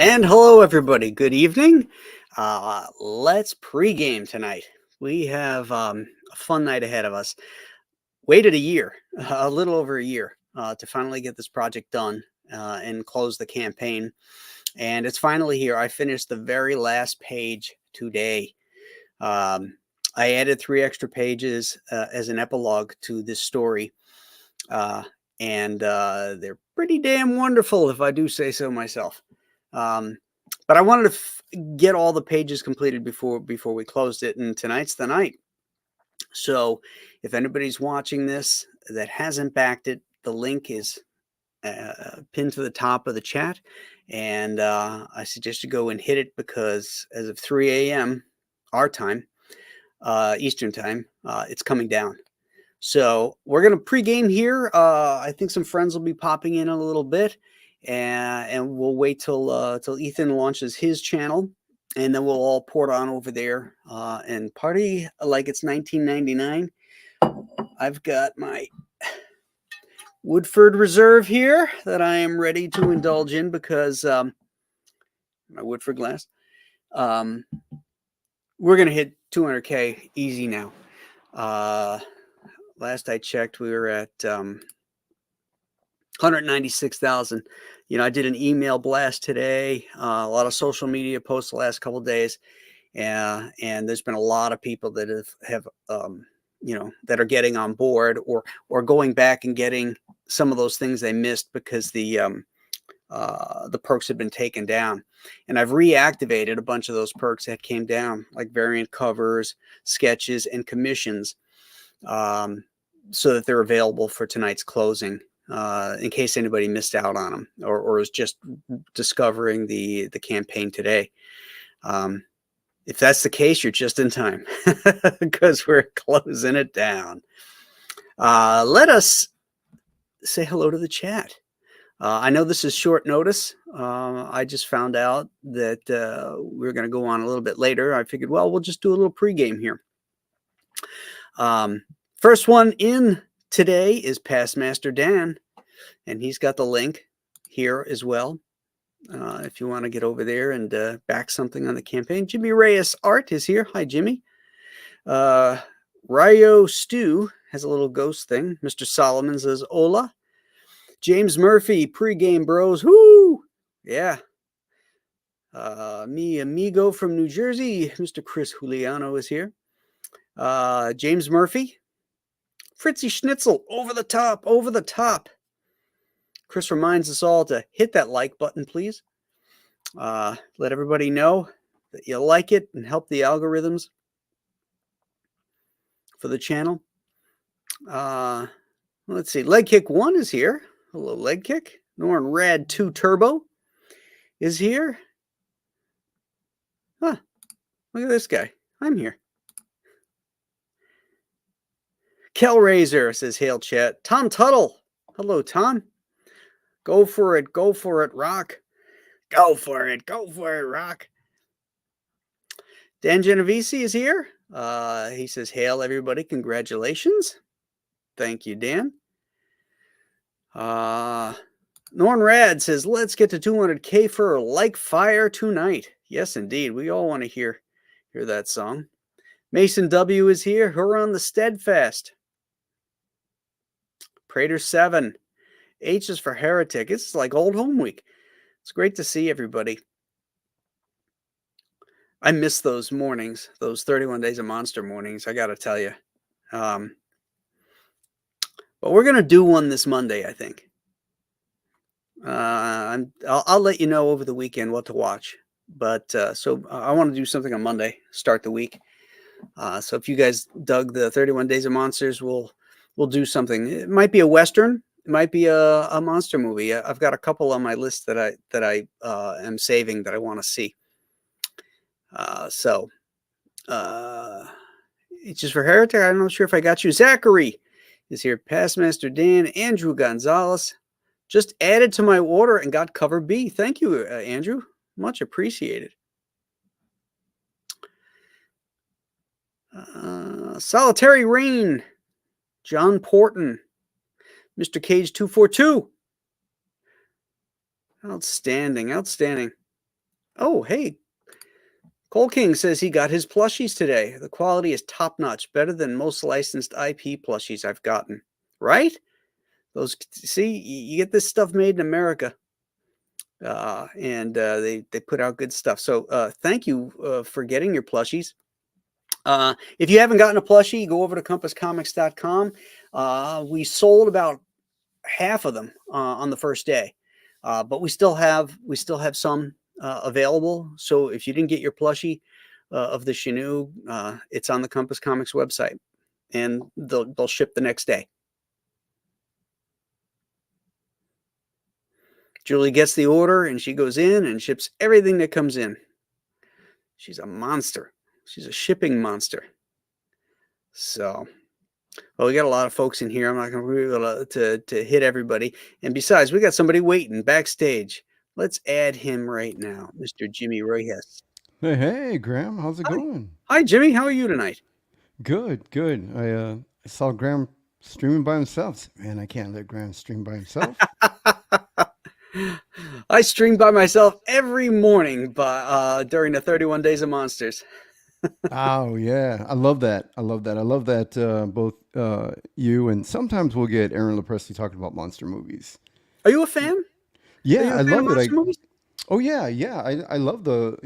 And hello, everybody. Good evening. Let's pregame tonight. We have a fun night ahead of us. Waited a year, a little over a year, to finally get this project done and close the campaign. And it's finally here. I finished the very last page today. I added 3 extra pages as an epilogue to this story. And they're pretty damn wonderful, if I do say so myself. But I wanted to get all the pages completed before we closed it, and tonight's the night. So if anybody's watching this that hasn't backed it, the link is pinned to the top of the chat, and I suggest you go and hit it, because as of 3 a.m. our time, Eastern time, it's coming down. So we're going to pregame here. I think some friends will be popping in a little bit, and we'll wait till Ethan launches his channel, and then we'll all port on over there and party like it's 1999. I've got my Woodford Reserve here that I am ready to indulge in, because my Woodford glass. We're going to hit 200K easy now. Last I checked, we were at 196,000. I did an email blast today, a lot of social media posts the last couple of days, and there's been a lot of people that have that are getting on board, or going back and getting some of those things they missed because the perks had been taken down. And I've reactivated a bunch of those perks that came down, like variant covers, sketches, and commissions, so that they're available for tonight's closing, in case anybody missed out on them, or is just discovering the campaign today. If that's the case, you're just in time, because we're closing it down. Let us say hello to the chat. I know this is short notice. I just found out that we were going to go on a little bit later. I figured, well, we'll just do a little pregame here. First one in today is Past Master Dan, and he's got the link here as well. If you want to get over there and back something on the campaign. Jimmy Reyes Art is here. Hi, Jimmy. Ryo Stew has a little ghost thing. Mr. Solomon says, hola. James Murphy, pregame bros. Whoo! Yeah. Mi amigo from New Jersey, Mr. Chris Juliano is here. James Murphy. Fritzy Schnitzel, over the top, over the top. Chris reminds us all to hit that like button, please. Let everybody know that you like it and help the algorithms for the channel. Let's see. Leg Kick 1 is here. Hello, Leg Kick. Norn Rad 2 Turbo is here. Huh. Look at this guy. I'm here. Kelraiser says, hail chat. Tom Tuttle. Hello, Tom. Go for it, Rock. Go for it, Rock. Dan Genovese is here. He says, hail, everybody. Congratulations. Thank you, Dan. Norn Rad says, let's get to 200K for Like Fire tonight. Yes, indeed. We all want to hear that song. Mason W is here. Huron the Steadfast. Prater 7. H is for Heretic. It's like old home week. It's great to see everybody. I miss those mornings, those 31 Days of Monster mornings, I got to tell you. But we're going to do one this Monday, I think. I'll let you know over the weekend what to watch. But so I want to do something on Monday, start the week. So if you guys dug the 31 Days of Monsters, we'll do something. It might be a Western. It might be a monster movie. I've got a couple on my list that I am saving that I want to see. It's just for Heretic. I'm not sure if I got you. Zachary is here. Past Master Dan. Andrew Gonzalez just added to my order and got cover B. Thank you, Andrew. Much appreciated. Solitary Rain. John Porton. Mr. Cage 242. Outstanding. Oh, hey, Cole King says he got his plushies today. The quality is top notch, better than most licensed IP plushies I've gotten. Right? Those see, you get this stuff made in America, and they put out good stuff. So thank you for getting your plushies. If you haven't gotten a plushie, go over to compasscomics.com. We sold about half of them on the first day, but we still have some available. So if you didn't get your plushie of the Chinook, it's on the Compass Comics website, and they'll ship the next day. Julie gets the order and she goes in and ships everything that comes in. She's a monster. She's a shipping monster. So, well, we got a lot of folks in here. I'm not going to be able to hit everybody. And besides, we got somebody waiting backstage. Let's add him right now, Mr. Jimmy Royes. Hey, hey, Graham, how's it Hi. going? Hi, Jimmy. How are you tonight? Good, good. I saw Graham streaming by himself. Man, I can't let Graham stream by himself. I stream by myself every morning during the 31 Days of Monsters. Oh yeah, I love that. I love that. I love that both you and sometimes we'll get Aaron LaPresti talking about monster movies. Are you a fan? Are Yeah, you a I fan of love it. monster movies? Oh yeah, yeah. I love the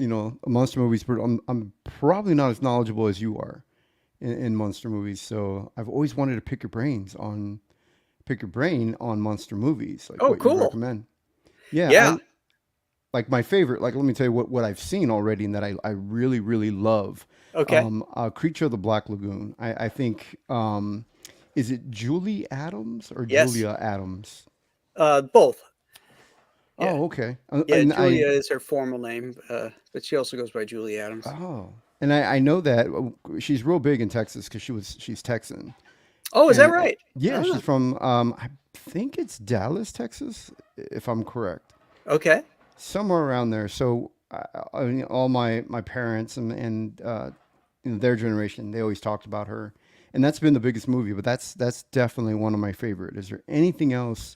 monster movies, but I'm probably not as knowledgeable as you are in monster movies. So I've always wanted to pick your brain on monster movies, like Oh, what you'd cool. recommend. Yeah, Yeah. I like my favorite. Like, let me tell you what I've seen already, and that I really really love. Okay. Creature of the Black Lagoon. I think is it Julie Adams or Yes. Julia Adams? Both. Yeah. Oh, okay. Yeah. And Julia is her formal name, but she also goes by Julie Adams. oh, and I know that she's real big in Texas because she's Texan, Oh, is that and right? yeah, Ah, she's from I think it's Dallas, Texas, if I'm correct. okay. Somewhere around there. So I mean, all my parents and their generation, they always talked about her, and that's been the biggest movie. But that's definitely one of my favorite. Is there anything else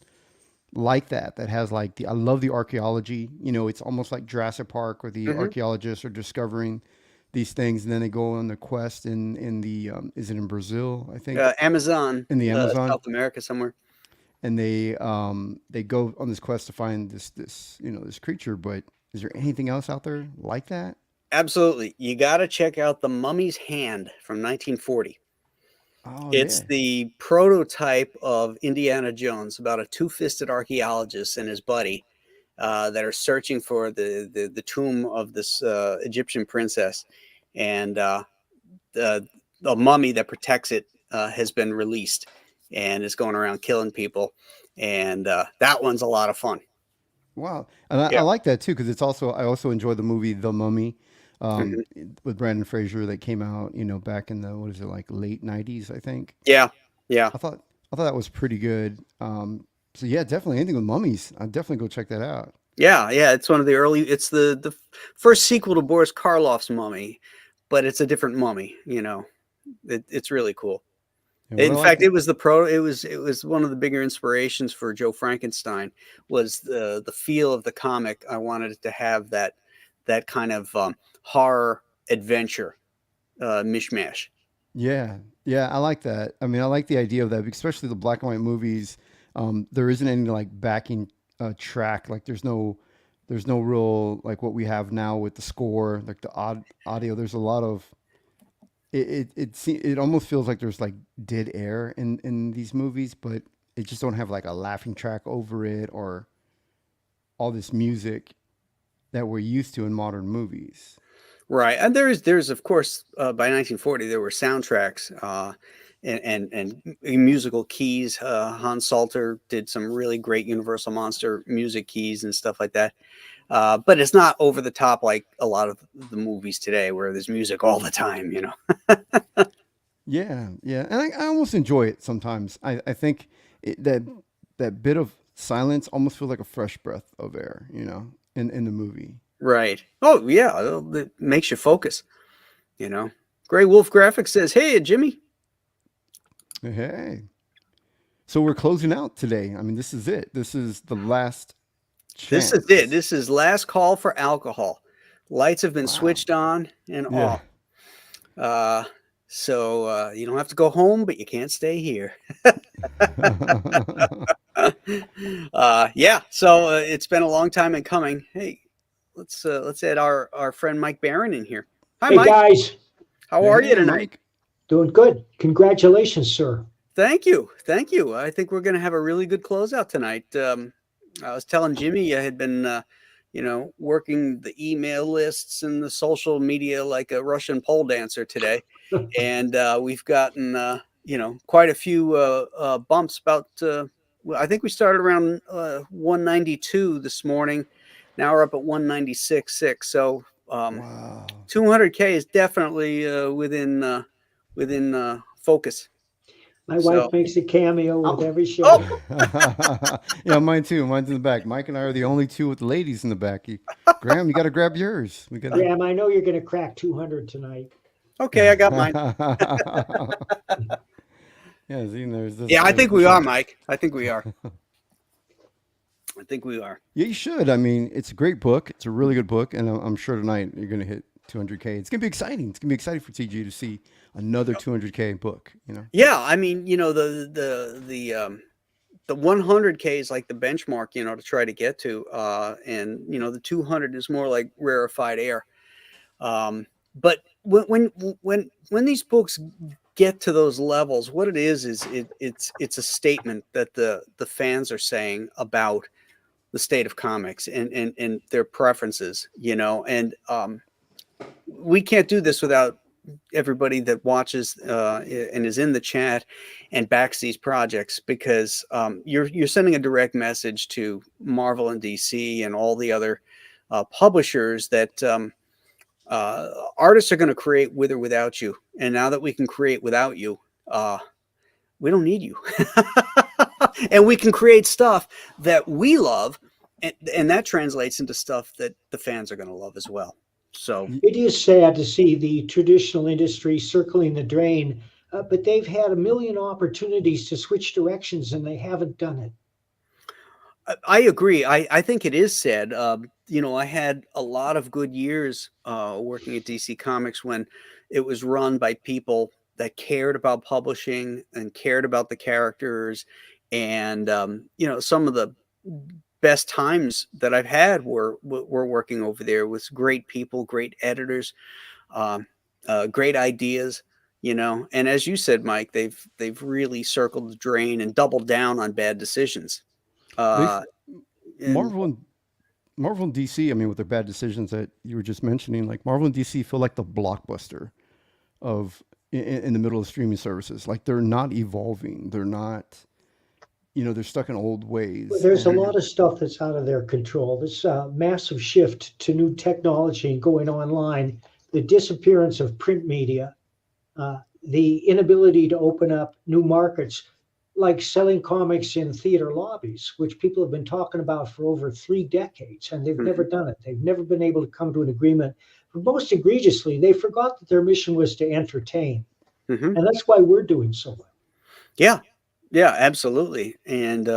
like that has like the I love the archaeology. You know, it's almost like Jurassic Park, where the Hmm. archaeologists are discovering these things, and then they go on the quest in the is it in Brazil? I think Amazon, in the Amazon, South America somewhere. and they go on this quest to find this this creature. But is there anything else out there like that? Absolutely. You got to check out The Mummy's Hand from 1940. Oh It's yeah, the prototype of Indiana Jones, about a two-fisted archaeologist and his buddy that are searching for the tomb of this Egyptian princess. And the, the mummy that protects it has been released and is going around killing people. And that one's a lot of fun. wow, and I Yeah. like that too because it's also I also enjoy the movie The Mummy Mhm. with Brandon Fraser that came out back in the what is it like late '90s I think. Yeah. Yeah. I thought I thought that was pretty good. So yeah, definitely anything with mummies, I'd definitely go check that out. Yeah, yeah, it's one of the early. It's the first sequel to Boris Karloff's Mummy, but it's a different mummy. It's really cool. And what I In like fact, it to was the pro. It was one of the bigger inspirations for Joe Frankenstein. Was the feel of the comic? I wanted it to have that kind of horror adventure mishmash. Yeah, yeah, I like that. I mean, I like the idea of that, especially the black and white movies. There isn't any like backing track. Like, there's no real like what we have now with the score, like the audio. There's a lot of it almost feels like there's like dead air in these movies, but it just don't have like a laughing track over it or all this music that we're used to in modern movies. Right, and there's of course by 1940 there were soundtracks and musical keys. Hans Salter did some really great Universal Monster music keys and stuff like that. But it's not over the top like a lot of the movies today, where there's music all the time. Yeah, yeah, and I almost enjoy it sometimes. I think that that bit of silence almost feels like a fresh breath of air, in the movie. Right. Oh yeah, it makes you focus. You know. Gray Wolf Graphics says, "Hey Jimmy, Hey, so we're closing out today. I mean, this is it. This is the last this is it. chance. This is last call for alcohol. Lights have been Wow. switched on and Yeah. off. Uh, so you don't have to go home, but you can't stay here. Yeah. So it's been a long time in coming. Hey, let's add our friend Mike Barron in here. Hi, Hey Mike. guys, How are you Hey, tonight? Mike. doing good. Congratulations, sir. Thank you. Thank you. I think we're going to have a really good closeout tonight. I was telling Jimmy I had been, working the email lists and the social media like a Russian pole dancer today. And we've gotten, quite a few bumps about, well, I think we started around 192 this morning. Now we're up at 196.6. So Wow. 200K is definitely within focus. My So, wife makes a cameo with every oh, show. Yeah, mine too. Mine's in the back. Mike and I are the only two with the ladies in the back. Graham, you got to grab yours. We got to. Graham, I know you're going to crack 200 tonight. okay, I got mine. Yeah, see, there's this. Yeah, I think We we are, should. Mike. I think we are. I think we are. Yeah, you should. I mean, it's a great book. It's a really good book, and I'm sure tonight you're going to hit 200K. It's going to be exciting. It's going to be exciting for TG to see another 200K book. Yeah, I mean, the 100K is like the benchmark, to try to get to, and the 200 is more like rarefied air. But when these books get to those levels, what it is it's a statement that the fans are saying about the state of comics and their preferences, and we can't do this without everybody that watches and is in the chat and backs these projects, because you're sending a direct message to Marvel and DC and all the other publishers that artists are going to create with or without you, and now that we can create without you, we don't need you. And we can create stuff that we love, and that translates into stuff that the fans are going to love as well. So It is sad to see the traditional industry circling the drain, but they've had a million opportunities to switch directions and they haven't done it. I agree. I think it is sad. I had a lot of good years working at DC Comics when it was run by people that cared about publishing and cared about the characters. And, some of the best times that I've had were working over there with great people, great editors, um, great ideas. And as you said, Mike, they've really circled the drain and doubled down on bad decisions. They've Uh, and Marvel and Marvel and DC. I mean, with their bad decisions that you were just mentioning, like Marvel and DC feel like the blockbuster of in the middle of streaming services. Like they're not evolving. They're not. They're stuck in old Well, ways. there's a And lot of stuff that's out of their control. This massive shift to new technology and going online, the disappearance of print media, the inability to open up new markets, like selling comics in theater lobbies, which people have been talking about for over 3 decades, and they've never Mhm, done it. They've never been able to come to an agreement. But most egregiously, they forgot that their mission was to entertain. mhm. And that's why we're doing so well. Yeah, yeah, absolutely. And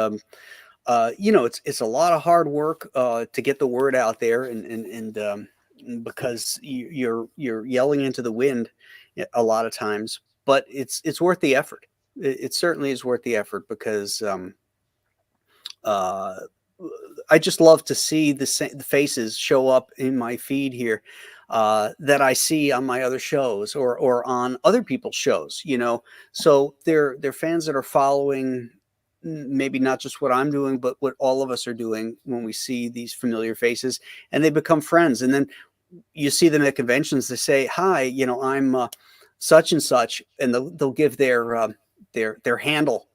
it's a lot of hard work to get the word out there, and because you're yelling into the wind a lot of times, but it's worth the effort. It certainly is worth the effort, because uh, I just love to see the faces show up in my feed here that I see on my other shows or on other people's shows. So they're fans that are following maybe not just what I'm doing, but what all of us are doing when we see these familiar faces, and they become friends. And then you see them at conventions. They say, "Hi, I'm such and such," and they'll give their handle,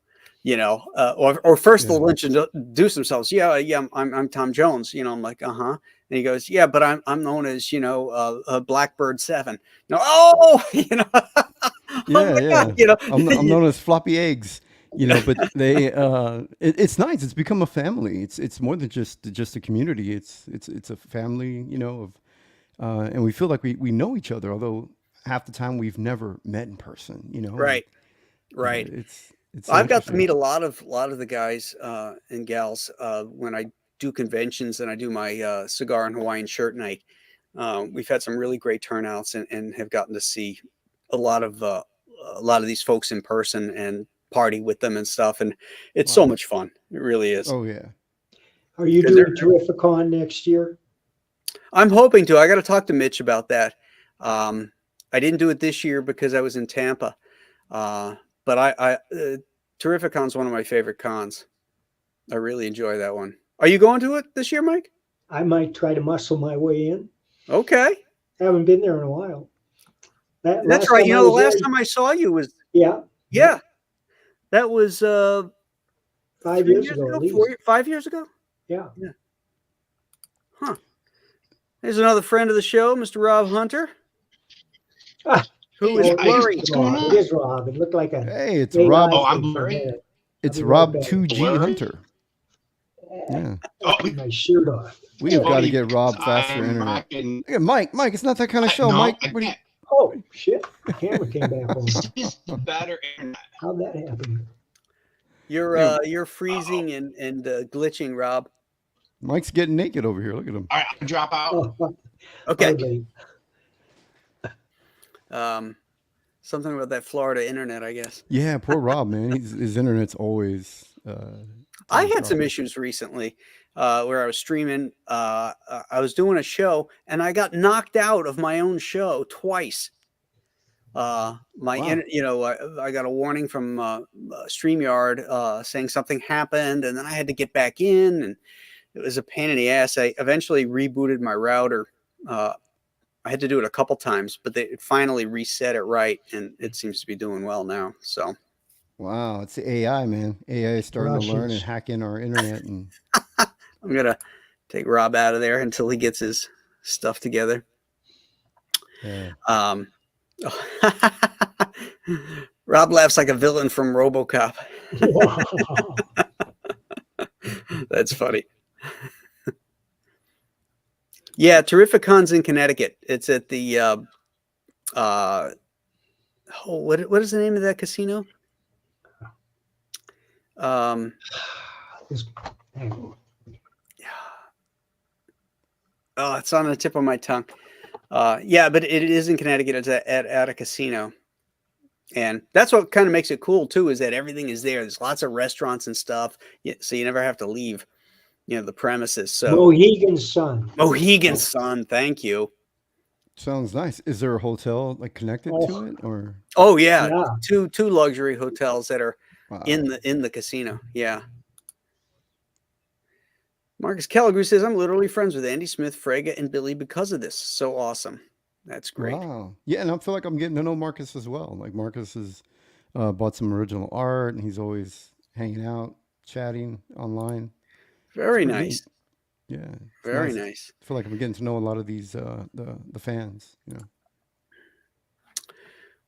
or first yeah, they'll introduce themselves. Yeah, yeah, I'm Tom Jones. I'm like, uh-huh. And he goes, yeah, but I'm known as Blackbird 7. Oh, oh yeah, my God, yeah. I'm known as floppy eggs. But it's nice. It's become a family. It's more than just a community. It's a family. And we feel like we know each other, although half the time we've never met in person. And Right, right. it's so I've got to interesting. meet a lot of the guys and gals when I do conventions and I do my cigar and Hawaiian shirt night. We've had some really great turnouts and have gotten to see a lot of these folks in person and party with them and stuff. And it's so much fun. It really is. Oh yeah. Are you 'Cause doing Terrificon next year? I'm hoping to. I got to talk to Mitch about that. I didn't do it this year because I was in Tampa. But Terrificon's one of my favorite cons. I really enjoy that one. Are you going to it this year, Mike? I might try to muscle my way in. Okay. Haven't been there in a while. That's Last right. time You I know, the was last there- time I saw you was, Yeah, yeah, that was 5 3 years years ago ago, at least. 5 years ago. Yeah. Huh. There's another friend of the show, Mr. Rob Hunter, Ah, who is oh, blurry. What's going Rob. on? It is Rob. It looked like a Hey, it's AI Rob. Oh, I'm thing for a blurry? minute. It's I'll be Rob right back. 2G Blurry? Hunter. Yeah. I'll keep my shirt on. We have got to Funny get Rob because faster I'm internet. rocking- Look at Mike. Mike, it's not that kind of show. No, Mike, I what do you? can't. Oh shit! The camera came back on. This is better internet. How'd that happen? You're freezing and glitching, Rob. Mike's getting naked over here. Look at him. All right, I'll drop out. Oh, Okay. hardly. Something about that Florida internet, I guess. Yeah, poor Rob, man. His internet's always. I had some dropping. issues recently where I was streaming. I was doing a show and I got knocked out of my own show twice. Wow. I got a warning from StreamYard saying something happened, and then I had to get back in, and it was a pain in the ass. I eventually rebooted my router. I had to do it a couple times, but they finally reset it right, and it seems to be doing well now. So Wow, it's the AI, man. AI is starting to learn and Russians. hack in our internet, and I'm gonna take Rob out of there until he gets his stuff together. yeah. Rob laughs like a villain from RoboCop. Wow. That's funny. Yeah, Terrificon's in Connecticut. It's at the what is the name of that casino? This- hang on. Oh, it's on the tip of my tongue. Yeah, but it is in Connecticut. It's at a casino. And that's what kind of makes it cool too, is that everything is there. There's lots of restaurants and stuff. So you never have to leave, the premises. So Mohegan's Son. Mohegan Sun, thank you. Sounds nice. Is there a hotel like connected Oh. to it, or? Oh yeah, Yeah. two luxury hotels that are Wow. in the casino. Yeah. Marcus Kelligrew says, I'm literally friends with Andy Smith, Frege, and Billy because of this. So awesome. That's great. Wow. Yeah, and I feel like I'm getting to know Marcus as well. Like Marcus has bought some original art, and he's always hanging out, chatting online. Very It's pretty nice. neat. Yeah. It's Very nice. nice. I feel like I'm getting to know a lot of these the fans.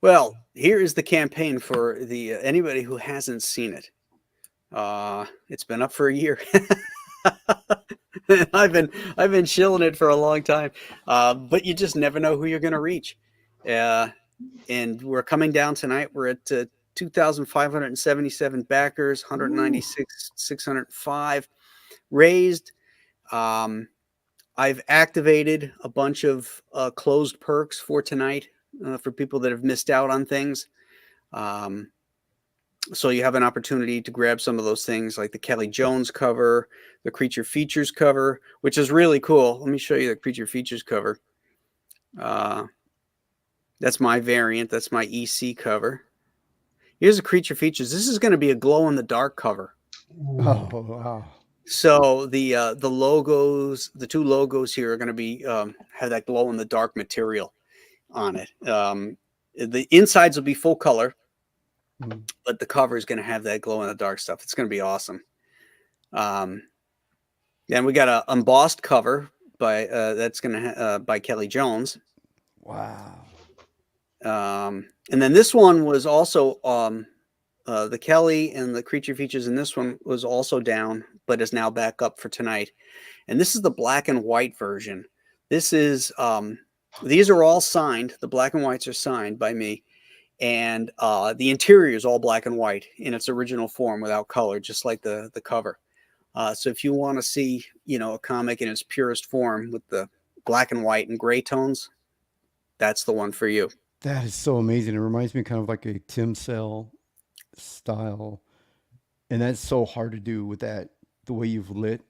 Well, here is the campaign for the anybody who hasn't seen it. It's been up for a year. I've been shilling it for a long time, but you just never know who you're going to reach. And we're coming down tonight. We're at 2,577 backers, 196,605 raised. I've activated a bunch of closed perks for tonight for people that have missed out on things. So you have an opportunity to grab some of those things like the Kelly Jones cover, the Creature Features cover, which is really cool. Let me show you the Creature Features cover. That's my variant. That's my EC cover. Here's the Creature Features. This is going to be a glow-in-the-dark cover. Oh, wow. So the logos, the two logos here are going to be have that glow-in-the-dark material on it. The insides will be full color. But the cover is going to have that glow in the dark stuff. It's going to be awesome. Then we got a embossed cover by that's going to by Kelly Jones. Wow. And then this one was also the Kelly and the Creature Features, and this one was also down, but is now back up for tonight. And this is the black and white version. This is these are all signed. The black and whites are signed by me. And the interior is all black and white in its original form without color, just like the cover. So if you want to see, a comic in its purest form with the black and white and gray tones, that's the one for you. That is so amazing. It reminds me kind of like a Tim Cell style, and that's so hard to do with that the way you've lit,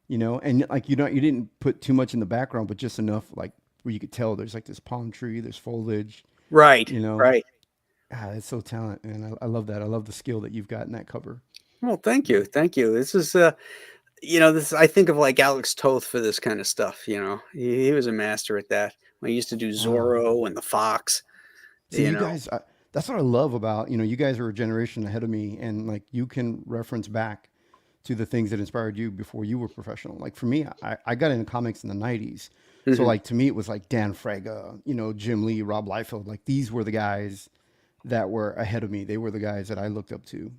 and like you didn't put too much in the background, but just enough like where you could tell there's like this palm tree, there's foliage, Right, you know. right. That's so talent, and I love that. I love the skill that you've got in that cover. Well, thank you, thank you. This is this I think of like Alex Toth for this kind of stuff. He was a master at that. When he used to do Wow. Zorro and the Fox. See, You you know, guys, that's what I love about, you guys are a generation ahead of me, and like you can reference back to the things that inspired you before you were professional. Like for me, I got into comics in the 90s. So Mhm. like to me, it was like Dan Fraga, Jim Lee, Rob Liefeld. Like these were the guys that were ahead of me. They were the guys that I looked up to.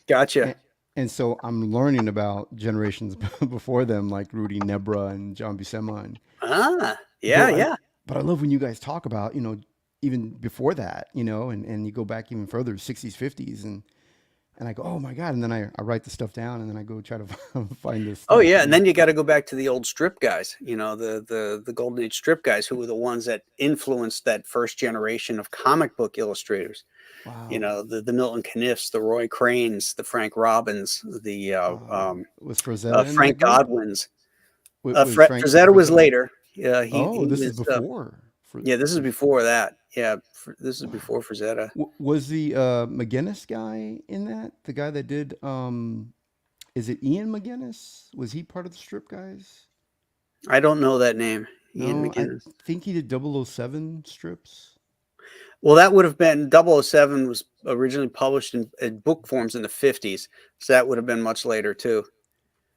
Gotcha. And so I'm learning about generations before them, like Rudy Nebra and John Buscema. And Ah, yeah, but yeah. I love when you guys talk about, even before that, and you go back even further, 60s, 50s, and I go, oh my God. And then I write the stuff down, and then I go try to find this Oh stuff. yeah, and then you got to go back to the old strip guys. The golden age strip guys who were the ones that influenced that first generation of comic book illustrators. Wow. The Milton Caniffs, the Roy Cranes, the Frank Robbins, the Was Frazetta in that Frank group? Godwins. Was Frank Frazetta was Frazetta? later. Oh, He this is was. before. Yeah, this is before that. Yeah, this is before Frazetta. Was the McGinnis guy in that? The guy that did, is it Ian McGinnis? Was he part of the strip guys? I don't know that name, Ian No, I McGinnis. think he did 007 strips. Well, that would have been 007 was originally published in book forms in the 50s. So that would have been much later too.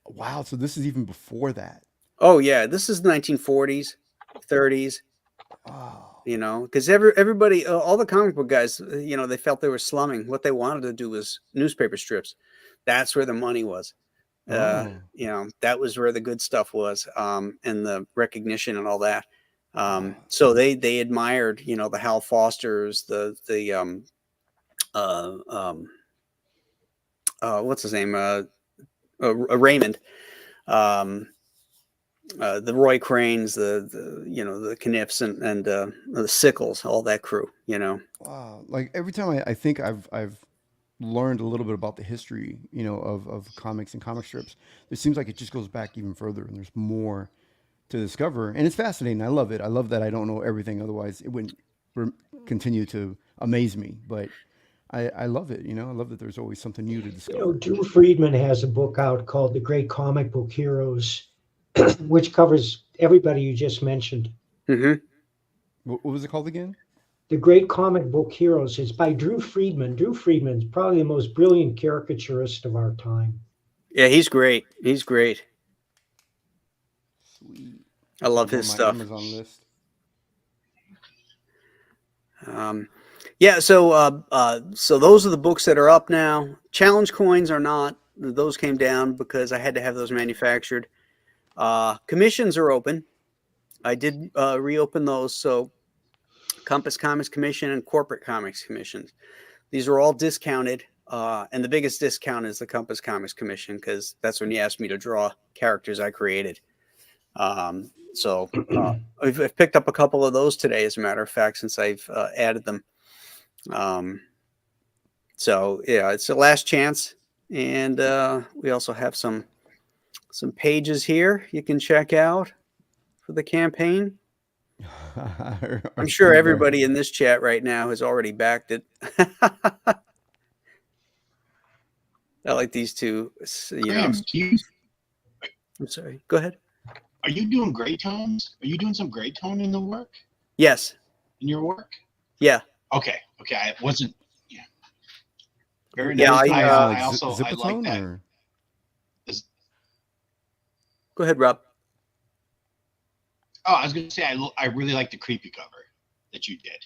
Wow, so this is even before that. Oh yeah, this is 1940s, 30s, Wow. because everybody, all the comic book guys, they felt they were slumming. What they wanted to do was newspaper strips. That's where the money was. Oh, That was where the good stuff was, and the recognition and all that. wow. So they admired, the Hal Fosters, the what's his name, Raymond, um, the Roy Cranes, the Kniffs and the Sickles, all that crew. Wow. Like every time I think I've learned a little bit about the history, of comics and comic strips, it seems like it just goes back even further, and there's more to discover, and it's fascinating. I love it. I love that I don't know everything. Otherwise, it wouldn't re- continue to amaze me. But I love it. I love that there's always something new to discover. Drew Friedman has a book out called The Great Comic Book Heroes, which covers everybody you just mentioned. Hmm. What was it called again? The Great Comic Book Heroes. It's by Drew Friedman. Drew Friedman's probably the most brilliant caricaturist of our time. Yeah, he's great. He's great. Sweet. I Put love him on his my stuff. Amazon list. Yeah, so those are the books that are up now. Challenge coins are not. Those came down because I had to have those manufactured. Commissions are open. I did reopen those. So Compass Comics Commission and Corporate Comics Commissions. These are all discounted. And the biggest discount is the Compass Comics Commission because that's when you asked me to draw characters I created. So I've picked up a couple of those today, as a matter of fact, since I've added them. So yeah, it's the last chance, and we also have some pages here you can check out for the campaign. I I'm sure see that. everybody in this chat right now has already backed it. I like these two. Graham, I'm sorry. Go ahead. are you doing gray tones? Are you doing some gray tone in the work? Yes. In your work? Yeah. Okay. I wasn't. Yeah. Very Yeah. nice. Like I also I like Zipatone, that. or Go ahead, Rob. Oh, I was gonna say I really like the creepy cover that you did.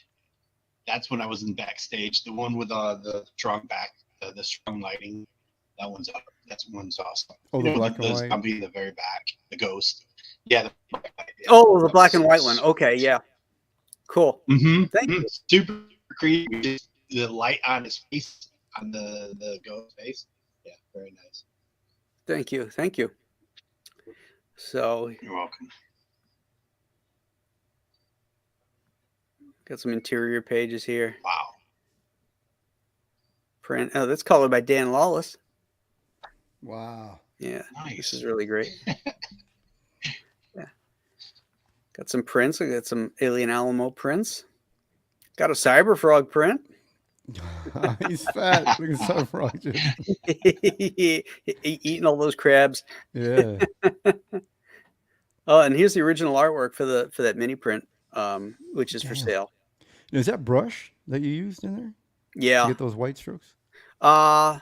That's when I was in backstage. The one with the strong back, the strong lighting. That one's up. That one's awesome. oh, the black and the white. zombie in the very back, the ghost. Yeah. Oh, the black and white one. Okay. Yeah. Cool. Mm-hmm. Thank you. Super creepy. Just the light on his face, on the ghost face. Yeah, very nice. Thank you. Thank you. So You're welcome. Got some interior pages here. Wow. Print. Oh, that's colored by Dan Lawless. Wow. Yeah, Nice. this is really great. Yeah, got some prints. I got some Alien Alamo prints. Got a Cyberfrog print. He's fat. Look at some frog. Eating all those crabs. Yeah. Oh, and here's the original artwork for that mini print, which is for Damn. sale. Now, is that brush that you used in there to Yeah. get those white strokes? Yeah.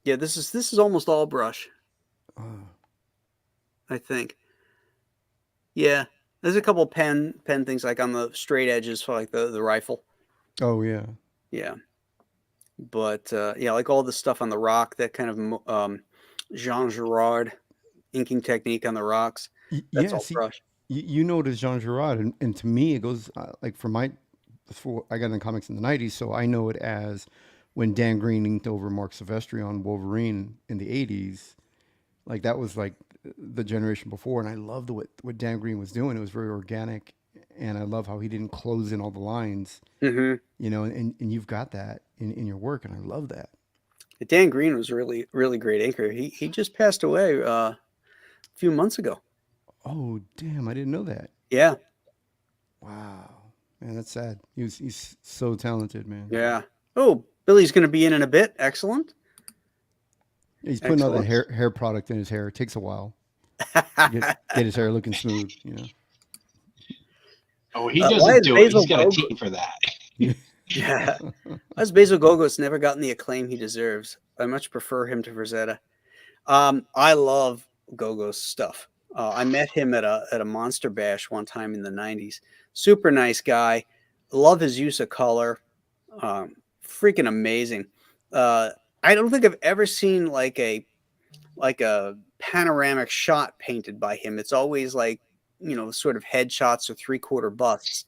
This is almost all brush, Oh. I think. Yeah. There's a couple pen things like on the straight edges for like the rifle. Oh yeah. Yeah. But yeah, like all the stuff on the rock, that kind of Jean Girard inking technique on the rocks. That's Yeah. all See, brush. you notice Jean Girard, and to me, it goes like I got in comics in the '90s, so I know it as when Dan Green inked over Mark Silvestri on Wolverine in the '80s. Like that was like the generation before, and I loved what Dan Green was doing. It was very organic, and I love how he didn't close in all the lines. Mm-hmm. You know, and you've got that in your work, and I love that. Dan Green was really, really great inker. He just passed away a few months ago. Oh damn! I didn't know that. Yeah. Wow, man, that's sad. He's so talented, man. Yeah. Oh, Billy's going to be in a bit. Excellent. He's putting all that Excellent. hair product in his hair. It takes a while to get his hair looking smooth. You know. Oh, he Why doesn't is do it. He's Bzo got a Goo- team for that. Yeah. As Bzo Goo never gotten the acclaim he deserves. I much prefer him to Frazetta. I love Gogo's stuff. I met him at a Monster Bash one time in the 90s. Super nice guy. Love his use of color. Freaking amazing. I don't think I've ever seen like a panoramic shot painted by him. It's always like, sort of headshots or 3/4 busts.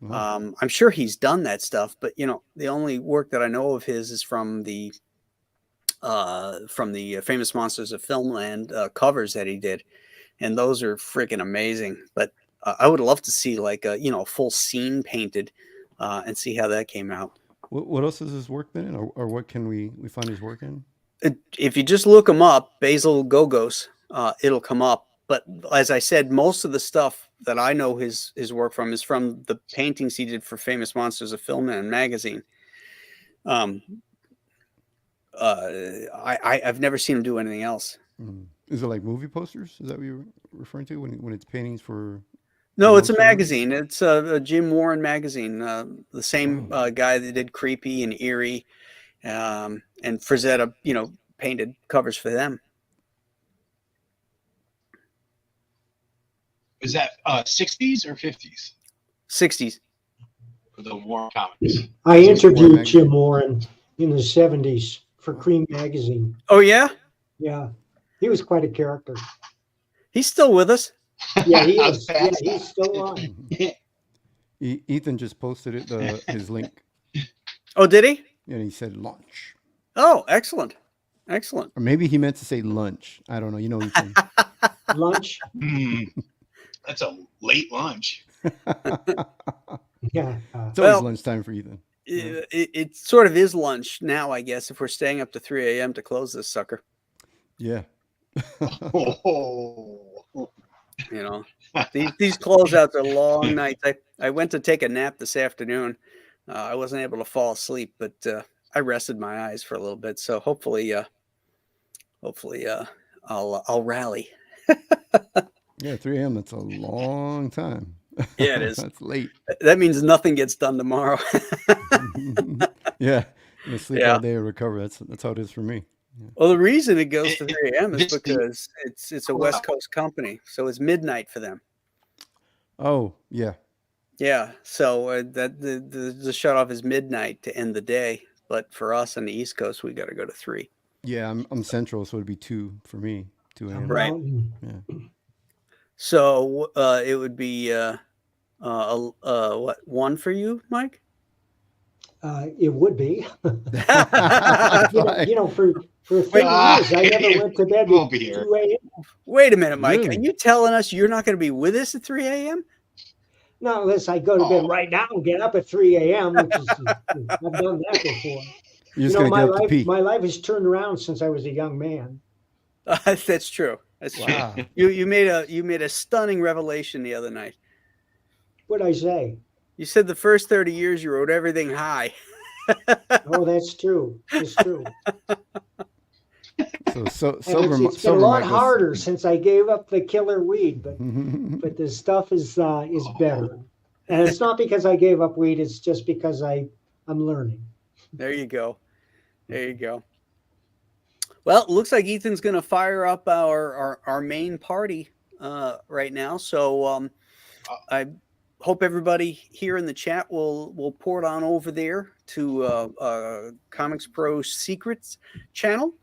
Wow. I'm sure he's done that stuff, but the only work that I know of his is from the Famous Monsters of Filmland covers that he did, and those are freaking amazing. But I would love to see like a full scene painted and see how that came out. What else has his work been in, or what can we find his work in? If you just look him up, Bzo Goo, it'll come up. But as I said, most of the stuff that I know his work from is from the paintings he did for Famous Monsters of Filmland magazine. I've never seen him do anything else. Is it like movie posters? Is that what you're referring to when it's paintings for? No, it's a monster movies? magazine. It's a Jim Warren magazine. The same guy that did Creepy and Eerie, and Frazetta, painted covers for them. Is that 60s or 50s 60s. for the Warren comics? I Warren interviewed magazine. Jim Warren in the 70s for Cream magazine. Oh yeah, Yeah, he was quite a character. he's still with us. Yeah, he How is. Yeah, fast he's that? still on. Ethan just posted it, his link, Oh, did he? and he said lunch, Oh, excellent. or maybe he meant to say lunch. I don't know. You know, Ethan. Lunch. That's a late lunch. Yeah. It's always Well- lunchtime for Ethan. It sort of is lunch now, I guess, if we're staying up to 3 a.m. to close this sucker. Yeah. Oh. These closeouts are long nights. I went to take a nap this afternoon. I wasn't able to fall asleep, but I rested my eyes for a little bit. So hopefully I'll rally. Yeah, 3 a.m. That's a long time. Yeah, it is. That's late. That means nothing gets done tomorrow. Yeah, I'm gonna sleep Yeah. all day and recover. That's how it is for me. Well, the reason it goes to 3 a.m. is It's the- because it's a West Coast company, so it's midnight for them. Oh yeah, Yeah, so that the shut off is midnight to end the day, but for us on the East Coast, we got to go to 3. yeah. I'm central, so it'd be 2 for me. 2 a.m. Right. Mountain. So it would be what, 1 for you, Mike? It would be. Right. For 30 years, I never went to bed We'll at be here. 2 a.m. Wait a minute, Mike. Really? Are you telling us you're not going to be with us at 3 a.m.? Not unless I go to bed right now and get up at 3 a.m., which is I've done that before. You're just gonna get up to pee. My life has turned around since I was a young man. That's true. That's true. Wow. You made a stunning revelation the other night. What'd I say? You said the first 30 years you rode everything high. Oh, that's true. It's true. So And sober. it's been a lot harder since I gave up the killer weed, but the stuff is better. And it's not because I gave up weed, it's just because I'm learning. There you go. There you go. Well, it looks like Ethan's going to fire up our main party right now. So I hope everybody here in the chat will port on over there to Comics Pro Secrets channel.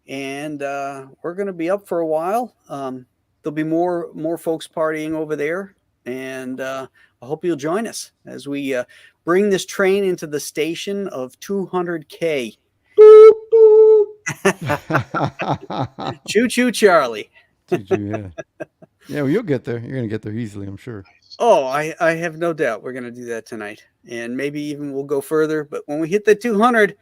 And we're going to be up for a while. There'll be more folks partying over there. And I hope you'll join us as we bring this train into the station of 200K. Choo choo, Charlie. Yeah. Yeah, well, you'll get there. You're gonna get there easily, I'm sure. Oh, I have no doubt we're gonna do that tonight, and maybe even we'll go further. But when we hit the 200,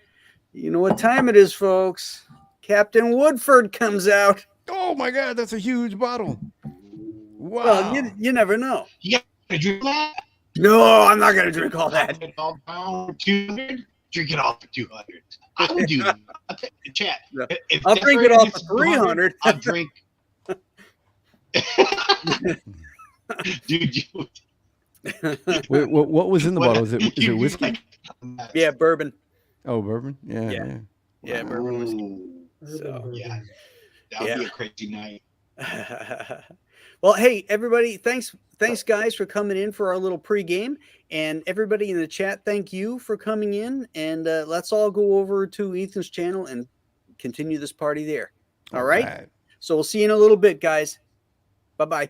you know what time it is, folks. Captain Woodford comes out. Oh my God, that's a huge bottle. Wow. Well, you never know. You gotta drink that. No, I'm not gonna drink all that. It all down for 200. Drink it all for 200. I would do that. I'll take the chat. If I'll drink it all for 300. I'll drink. Dude, Wait, what was in the bottle? Is it whiskey? Yeah, bourbon. Oh, bourbon. Yeah. Yeah, bourbon whiskey. Ooh, So yeah, that would be a crazy night. Well, hey, everybody, thanks guys for coming in for our little pregame, and everybody in the chat, thank you for coming in, and let's all go over to Ethan's channel and continue this party there. All right. So we'll see you in a little bit, guys. Bye-bye.